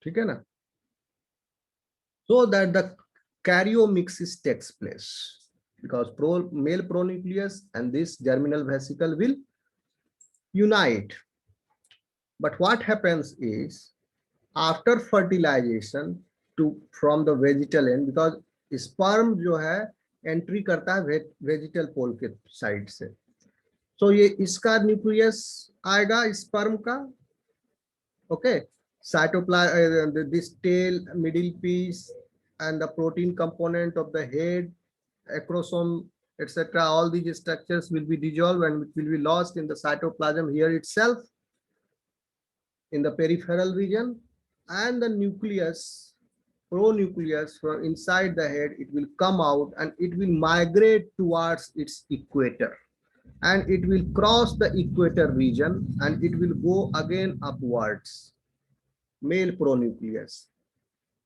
ठीक है ना, so that the karyomyxis takes place because male pronucleus and this germinal vesicle will unite. But what happens is after fertilization to from the vegetal end, because sperm जो है entry करता है vegetal पोल के side से, तो ये इसका nucleus आएगा स्पर्म का, okay, cytoplasm, this tail, middle piece, and the protein component of the head, acrosome, etc. All these structures will be dissolved and will be lost in the cytoplasm here itself, in the peripheral region, and the nucleus, pronucleus from inside the head, it will come out and it will migrate towards its equator, and it will cross the equator region and it will go again upwards, male pronucleus.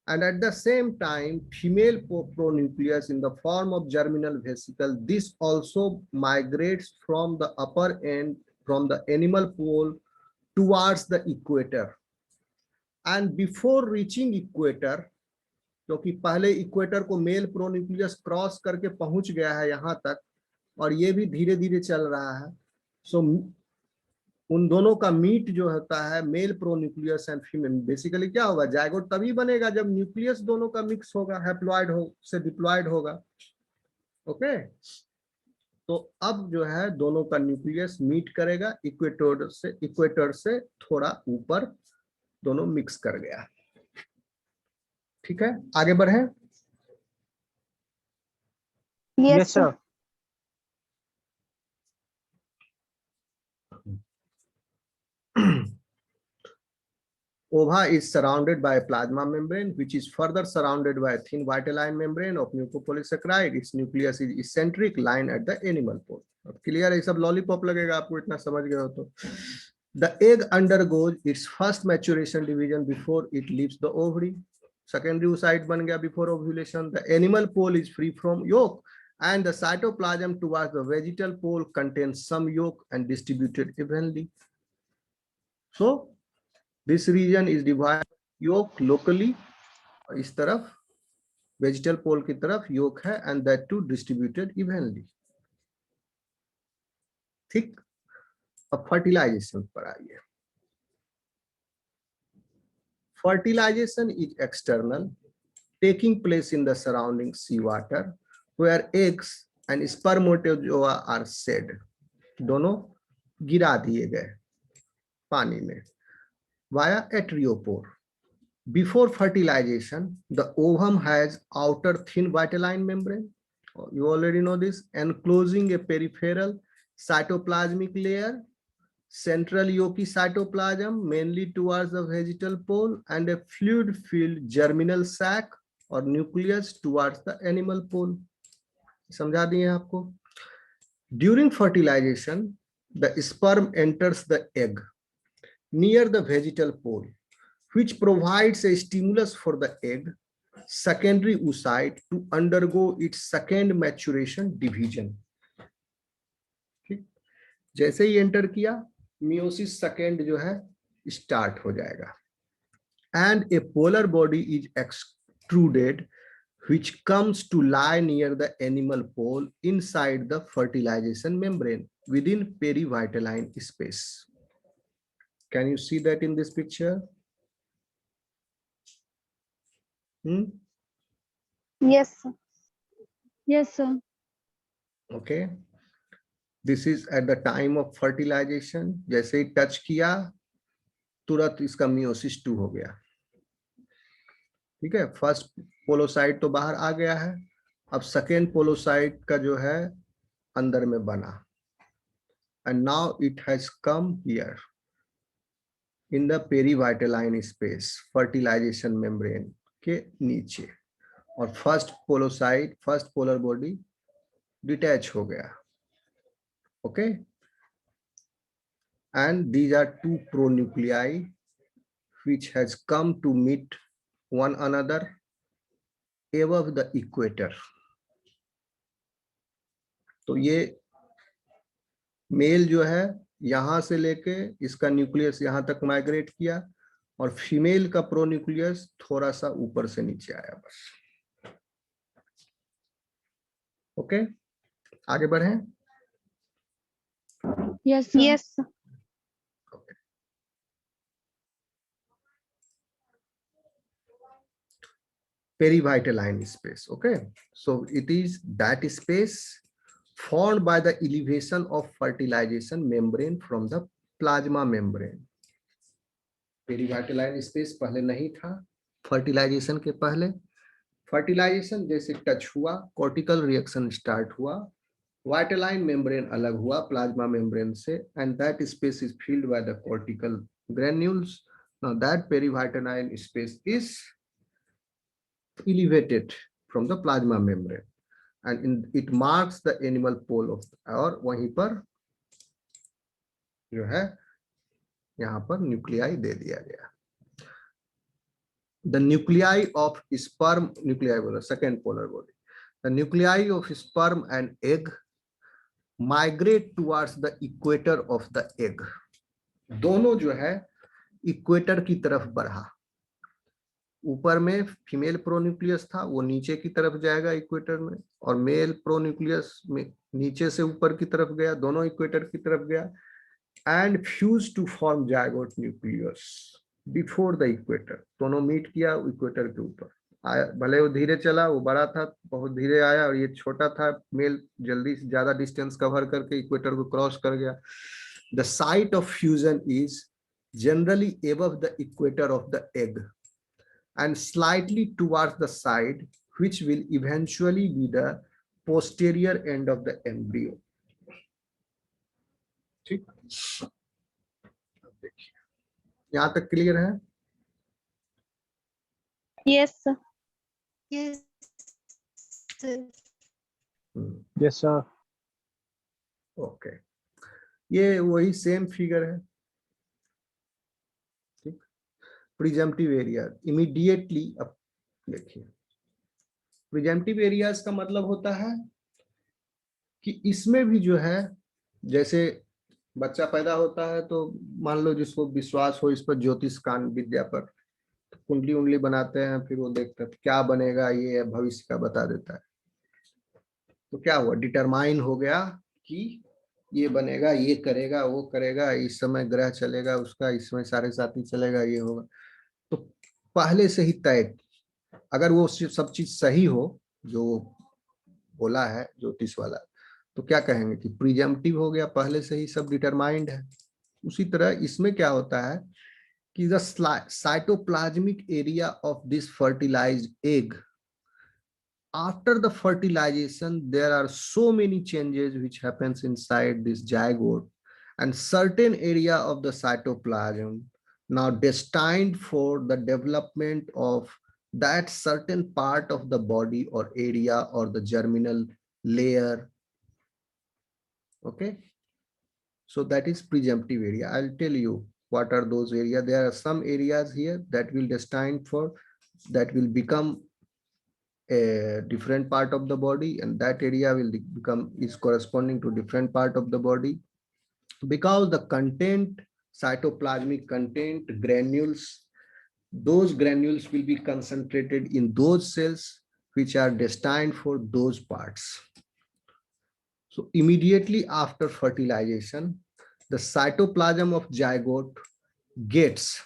And at the same time, female pronucleus in the form of germinal vesicle, this also migrates from the upper end, from the animal pole towards the equator. And before reaching equator, क्योंकि पहले equator को mail pronucleus cross करके पहुंच गया है यहाँ तक, और ये भी धीरे धीरे चल रहा है, सो उन दोनों का मीट जो होता है male pronucleus and female, basically क्या होगा, जायगोट तभी बनेगा जब न्यूक्लियस दोनों का मिक्स होगा, हैप्लॉइड हो से डिप्लॉइड होगा, ओके। तो अब जो है दोनों का न्यूक्लियस मीट करेगा, इक्वेटर से थोड़ा ऊपर दोनों मिक्स कर गया, ठीक है, आगे बढ़े। Yes sir. Ova is surrounded by a plasma membrane, which is further surrounded by a thin vitelline membrane of mucopolysaccharide. Its nucleus is eccentric, line at the animal pole. Clear? ये सब lollipop लगेगा आपको, इतना समझ गए हो तो। The egg undergoes its first maturation division before it leaves the ovary. Secondary oocyte बन गया before ovulation. The animal pole is free from yolk, and the cytoplasm towards the vegetal pole contains some yolk and distributed evenly. So this region is divided yolk locally, इस तरफ vegetal pole की तरफ yolk है, and that too distributed evenly. ठीक, अब fertilization पर आइए. Fertilization is external, taking place in the surrounding seawater, where eggs and spermatozoa are shed. दोनों गिरा दिए गए पानी में via atriospore. Before fertilization, the ovum has outer thin vitelline membrane. You already know this, enclosing a peripheral cytoplasmic layer, central yolky cytoplasm mainly towards the vegetal pole, and a fluid-filled germinal sac or nucleus towards the animal pole. समझा दिए आपको. During fertilization, the sperm enters the egg near the vegetal pole, which provides a stimulus for the egg, secondary oocyte, to undergo its second maturation division. ठीक, जैसे ही enter किया, meiosis second जो है start हो जाएगा, and a polar body is extruded, which comes to lie near the animal pole inside the fertilization membrane within perivitelline space. Can you see that in this picture? Yes sir. Yes sir. Okay, this is at the time of fertilization. जैसे ही touch किया तुरंत इसका meiosis 2 हो गया, ठीक है। First पोलोसाइट तो बाहर आ गया है, अब सेकेंड पोलोसाइट का जो है अंदर में बना, and now it has come here in the perivitelline space, fertilization membrane के नीचे, और first polocyte, first polar body detach हो गया, okay, and these are two pronuclei which has come to meet one another above the equator. तो ये mail जो है यहां से लेके इसका न्यूक्लियस यहां तक माइग्रेट किया, और फीमेल का प्रोन्यूक्लियस थोड़ा सा ऊपर से नीचे आया बस। ओके, आगे बढ़ें। Yes, sir. Yes, sir. Perivitaline space. Okay, so it is that space formed by the elevation of fertilization membrane from the plasma membrane. Perivitelline space पहले नहीं था फर्टिलाइजेशन के पहले। फर्टिलाइजेशन जैसे टच हुआ, कॉर्टिकल रिएक्शन स्टार्ट हुआ, वाइटलाइन membrane अलग हुआ प्लाज्मा मेम्ब्रेन से, and that space is filled by the cortical granules. Now that perivitelline space is elevated from the plasma membrane and it marks the animal pole of, और वहीं पर जो है यहाँ पर न्यूक्लियाई दे दिया गया। The nuclei of sperm, nuclei बोला second polar body, the nuclei of sperm and egg migrate towards the equator of the egg. दोनों जो है इक्वेटर की तरफ बढ़ा। ऊपर में फीमेल प्रोन्यूक्लियस था, वो नीचे की तरफ जाएगा इक्वेटर में, और मेल प्रोन्यूक्लियस में नीचे से ऊपर की तरफ गया, दोनों इक्वेटर की तरफ गया, and fuse to form zygote nucleus before the equator. दोनों मीट किया इक्वेटर के ऊपर आया, भले वो धीरे चला, वो बड़ा था बहुत धीरे आया, और ये छोटा था, मेल जल्दी ज्यादा डिस्टेंस कवर करके इक्वेटर को क्रॉस कर गया। The site of fusion is generally above the equator of the egg and slightly towards the side, which will eventually be the posterior end of the embryo. ठीक, देखिए यहां तक clear है? Yes, sir. Yes, sir. Yes, sir. Okay, ये वही same figure है। ठीक, presumptive area immediately, अब देखिए प्रिजम्पटिव एरियाज का मतलब होता है कि इसमें भी जो है, जैसे बच्चा पैदा होता है तो मान लो जिसको विश्वास हो इस पर, ज्योतिष कान विद्या पर, कुंडली उंडली बनाते हैं, फिर वो देखते हैं क्या बनेगा, ये भविष्य का बता देता है। तो क्या हुआ, डिटरमाइन हो गया कि ये बनेगा, ये करेगा, वो करेगा, इस समय ग्रह चलेगा उसका, इस समय साढ़े साथी चलेगा, ये होगा। तो पहले से ही तय, अगर वो सब चीज सही हो जो बोला है ज्योतिष वाला, तो क्या कहेंगे कि प्रिजम्पटिव हो गया, पहले से ही सब डिटरमाइंड है। उसी तरह इसमें क्या होता है कि the cytoplasmic area of this fertilized egg, after the fertilization there are so many changes which happens inside this zygote, and certain area of the cytoplasm now destined for the development of that certain part of the body or area or the germinal layer. Okay, so that is presumptive area. I'll tell you what are those areas. There are some areas here that will destined for, that will become a different part of the body, and that area will become is corresponding to different part of the body, because the content, cytoplasmic content granules, those granules will be concentrated in those cells which are destined for those parts. So immediately after fertilization, the cytoplasm of zygote gets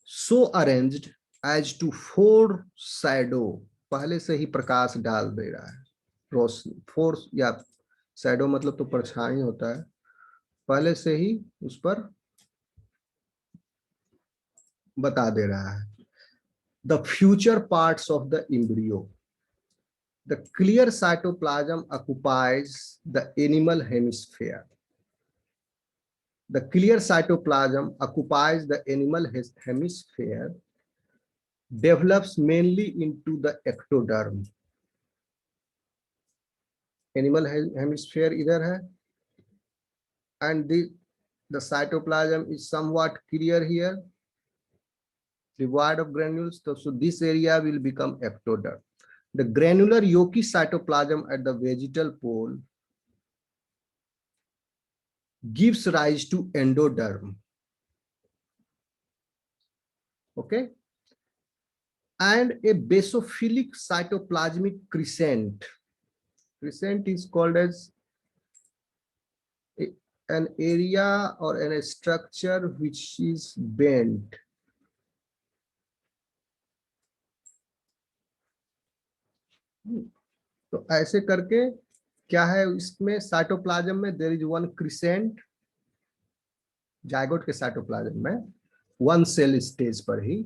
so arranged as to foreshadow, पहले से ही प्रकाश डाल दे रहा है, रोशनी, force या shadow मतलब तो परछाई होता है, पहले से ही उस पर बता दे रहा है। The future parts of the embryo. The clear cytoplasm occupies the animal hemisphere. The clear cytoplasm occupies the animal hemisphere, develops mainly into the ectoderm. Animal hemisphere इधर है, and the cytoplasm is somewhat clear here, devoid of granules. So this area will become ectoderm. The granular yolky cytoplasm at the vegetal pole gives rise to endoderm. Okay, and a basophilic cytoplasmic crescent. Crescent is called as an area or a structure which is bent. तो ऐसे करके क्या है इसमें cytoplasm में there is one crescent, zygote के cytoplasm में one cell stage पर ही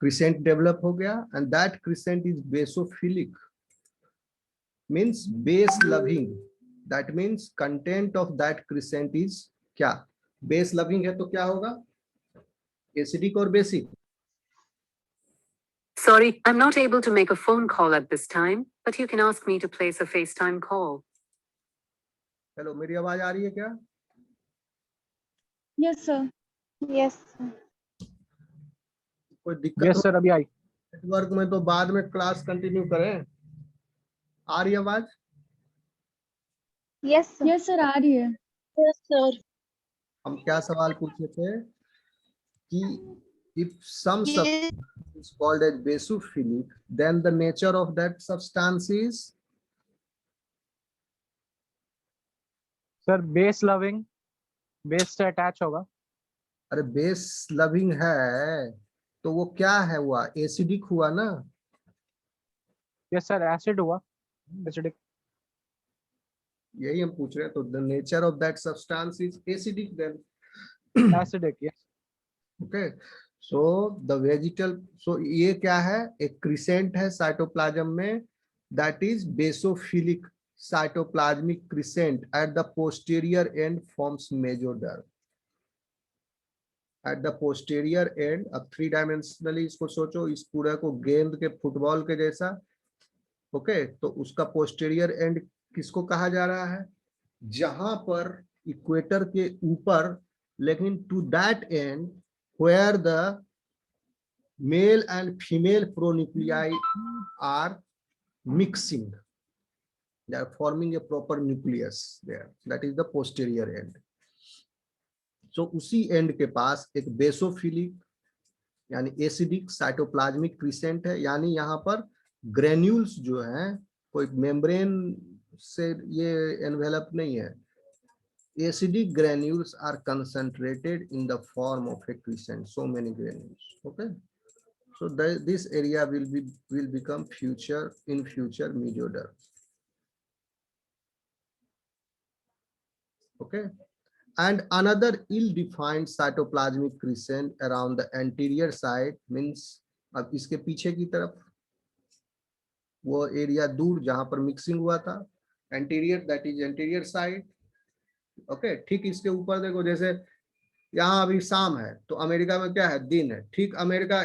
क्रिसेंट डेवलप हो गया, and that crescent is basophilic, means base loving. That means content of that crescent is क्या, बेस लविंग है तो क्या होगा, एसिडिक और basic. Sorry, I'm not able to make a phone call at this time, but you can ask me to place a FaceTime call. Hello, मेरी आवाज आ रही है क्या? Yes, sir. Yes, sir. कोई दिक्कत Yes, sir. अभी आई. Network में तो बाद में क्लास कंटिन्यू करें. आ रही है आवाज? Yes, sir. Yes, sir. आ रही है. Yes, sir. हम क्या सवाल पूछे थे कि if some substance is called as basophilic, then the nature of that substance is Sir, base loving. Base से attach होगा. अरे बेस लविंग है तो वो क्या है, हुआ एसिडिक हुआ ना. Yes, sir. Acid हुआ. Acidic. यही हम पूछ रहे हैं. तो the nature of that substance is acidic then. Acidic. Yes. Okay, so the vegetal, so ये क्या है, एक क्रिसेंट है साइटोप्लाज्म में, that is basophilic cytoplasmic crescent at the posterior end forms mesoderm. At the posterior end, अब three dimensionally इसको सोचो, इस पूरे को गेंद के फुटबॉल के जैसा. ओके, तो उसका पोस्टेरियर एंड किसको कहा जा रहा है, जहां पर इक्वेटर के ऊपर, लेकिन to that and where the male and female pronuclei are mixing, they are forming a proper nucleus there, that is the posterior end. So उसी एंड के पास एक बेसोफिलिक यानी एसिडिक साइटोप्लाज्मिक क्रिसेंट है, यानी यहाँ पर ग्रेन्यूल्स जो हैं कोई मेम्ब्रेन से ये एनवेलप नहीं है. Acidic granules are concentrated in the form of a crescent, so many granules. Okay, so this area will become in future mesoderm. Okay, and another ill-defined cytoplasmic crescent around the anterior side means, अब इसके पीछे की तरफ वो area दूर जहां पर mixing हुआ था, anterior, that is anterior side. Okay, ठीक इसके ऊपर देखो, जैसे यहाँ अभी शाम है तो अमेरिका में क्या है, दिन है. ठीक अमेरिका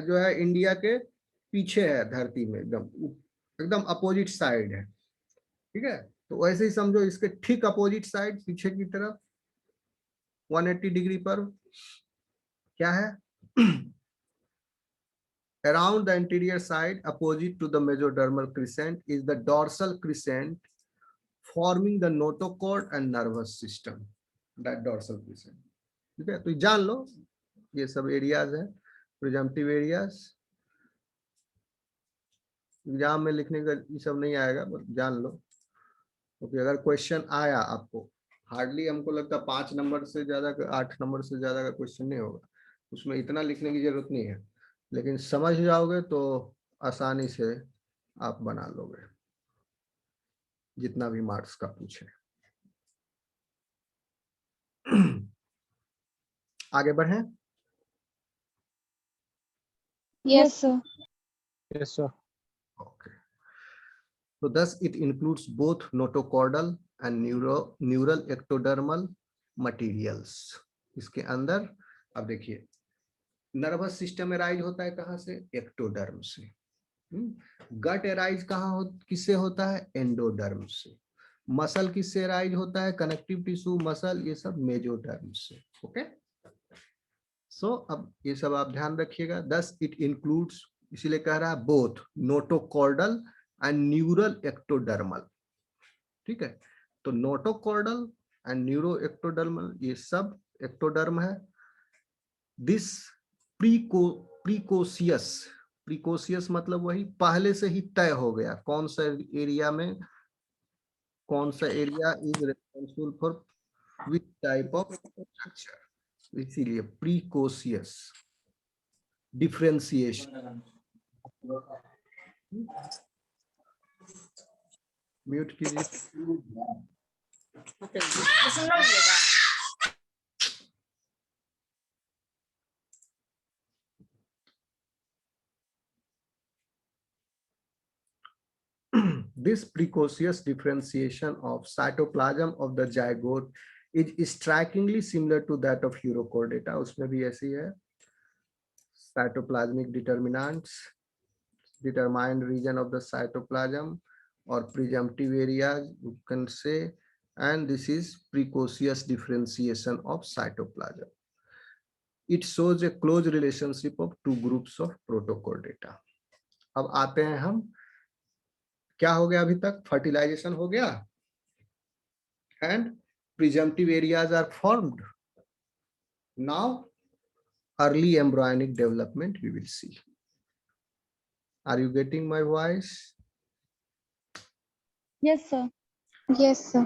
जो है इंडिया के पीछे है धरती में, एकदम अपोजिट साइड है. ठीक है, तो वैसे ही समझो इसके ठीक अपोजिट साइड पीछे की तरफ 180 डिग्री पर क्या है, around the anterior side opposite to the mesodermal crescent is the dorsal crescent forming the notochord and nervous system, that dorsal crescent. ठीक है, तो जान लो ये सब एरियाज है, प्रिजम्पटिव एरियाज. एग्जाम में लिखने का ये सब नहीं आएगा, बस जान लो. क्योंकि अगर क्वेश्चन आया आपको, हार्डली हमको लगता है 5 नंबर से ज्यादा, 8 नंबर से ज्यादा का क्वेश्चन नहीं होगा, उसमें इतना लिखने की जरूरत नहीं है, लेकिन समझ जाओगे तो आसानी से आप बना लोगे जितना भी मार्क्स का पूछे. आगे बढ़ें. Yes, sir. Yes, sir. Okay. So thus it includes both notochordal and neural ectodermal materials. इसके अंदर अब देखिए नर्वस सिस्टम एराइज होता है कहाँ से, एक्टोडर्म से. गट एराइज कहाँ किससे होता है, एंडोडर्म से. मसल किससे एराइज होता है, कनेक्टिव टिश्यू मसल, ये सब मेजोडर्म से. ओके, सो अब ये सब आप ध्यान रखिएगा. दस इट इंक्लूड्स, इसीलिए कह रहा है both notochordal and neural ectodermal. ठीक है, तो नोटोकॉर्डल एंड न्यूरो एक्टोडर्मल ये सब एक्टोडर्म है. दिस प्रीकोशियस मतलब वही पहले से ही तय हो गया कौन सा एरिया में कौन सा area is responsible for which type of structure, इसीलिए प्रीकोशियस डिफरेंशिएशन। म्यूट कीजिए। This precocious differentiation of cytoplasm of the zygote is strikingly similar to that of urochordata. उसमें भी ऐसी है। Cytoplasmic determinants, determined region of the cytoplasm or presumptive areas, you can say, and this is precocious differentiation of cytoplasm. It shows a close relationship of two groups of protochordata. अब आते हैं हम, क्या हो गया अभी तक? फर्टिलाइजेशन हो गया and presumptive areas are formed. Now early embryonic development we will see. Are you getting my voice? Yes, sir. Yes, sir.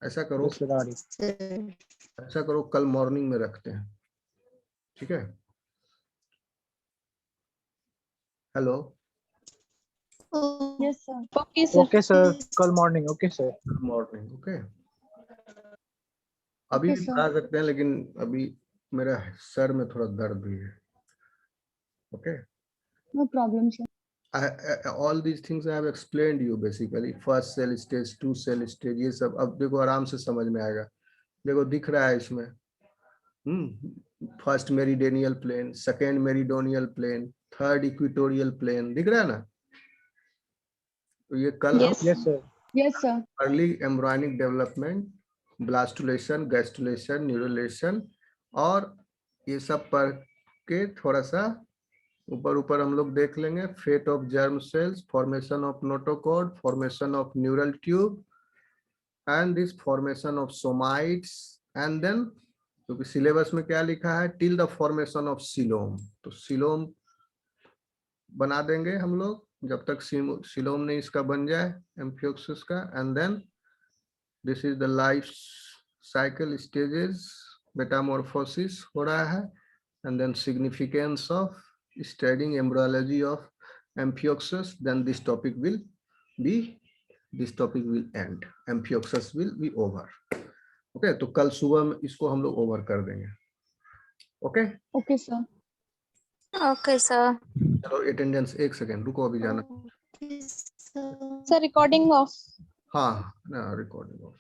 ऐसा करो, Yes, sir, आ रही। ऐसा करो, कल मॉर्निंग में रखते हैं, ठीक है? Hello, Yes, sir. Okay, sir. Okay, sir. कल morning. Okay, sir. Morning, okay. अभी Okay, भी sir. पढ़ा सकते हैं, लेकिन अभी मेरा सर में थोड़ा दर्द भी है, okay? No problem, sir. All these things I have explained you basically. First cell stage, 2 cell stage, ये सब अब देखो आराम से समझ में आएगा। देखो दिख रहा है इसमें, first meridional plane, second meridional plane, third equatorial plane, दिख रहा है ना? तो ये कल Yes. Yes, sir. Yes, sir. Early embryonic development, blastulation, gastrulation, neurulation और ये सब पढ़ के थोड़ा सा ऊपर हम लोग देख लेंगे। Fate of germ cells, formation of notochord, formation of neural tube and this formation of somites and then, क्योंकि सिलेबस में क्या लिखा है, till the formation of coelom, तो सिलोम बना देंगे हम लोग जब तक सिलोम नहीं इसका बन जाए एम्फियोक्सिस का। And then this is the life cycle stages, metamorphosis हो रहा है, and then significance of studying embryology of amphioxus, then this topic will end, amphioxus will be over, okay? तो कल सुबह में इसको हम लोग ओवर कर देंगे, okay? Okay, sir. Okay, sir. चलो अटेंडेंस, एक सेकेंड रुको, अभी जाना। Sir, recording off. हाँ, रिकॉर्डिंग ऑफ।